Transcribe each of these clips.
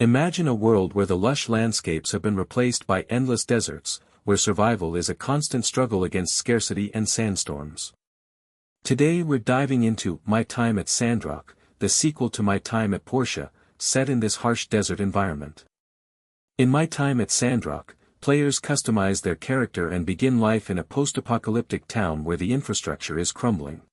Imagine a world where the lush landscapes have been replaced by endless deserts, where survival is a constant struggle against scarcity and sandstorms. Today we're diving into My Time at Sandrock, the sequel to My Time at Portia, set in this harsh desert environment. In My Time at Sandrock, players customize their character and begin life in a post-apocalyptic town where the infrastructure is crumbling.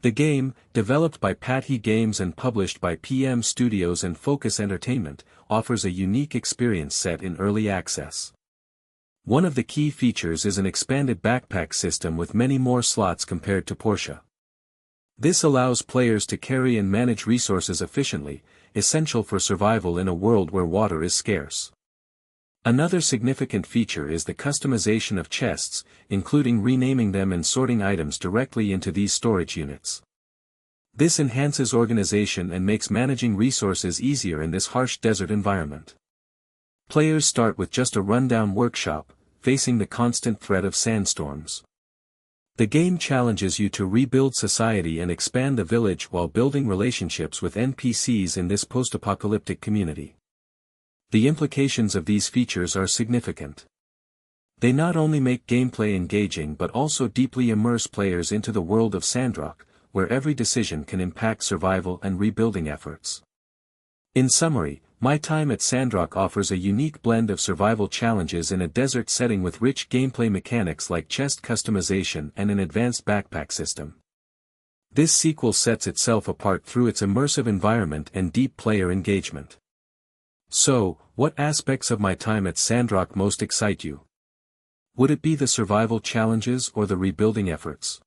The game, developed by Pathé Games and published by PM Studios and Focus Entertainment, offers a unique experience set in early access. One of the key features is an expanded backpack system with many more slots compared to Portia. This allows players to carry and manage resources efficiently, essential for survival in a world where water is scarce. Another significant feature is the customization of chests, including renaming them and sorting items directly into these storage units. This enhances organization and makes managing resources easier in this harsh desert environment. Players start with just a rundown workshop, facing the constant threat of sandstorms. The game challenges you to rebuild society and expand the village while building relationships with NPCs in this post-apocalyptic community. The implications of these features are significant. They not only make gameplay engaging but also deeply immerse players into the world of Sandrock, where every decision can impact survival and rebuilding efforts. In summary, My Time at Sandrock offers a unique blend of survival challenges in a desert setting with rich gameplay mechanics like chest customization and an advanced backpack system. This sequel sets itself apart through its immersive environment and deep player engagement. So, what aspects of My Time at Sandrock most excite you? Would it be the survival challenges or the rebuilding efforts?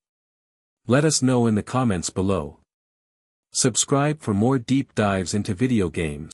Let us know in the comments below. Subscribe for more deep dives into video games.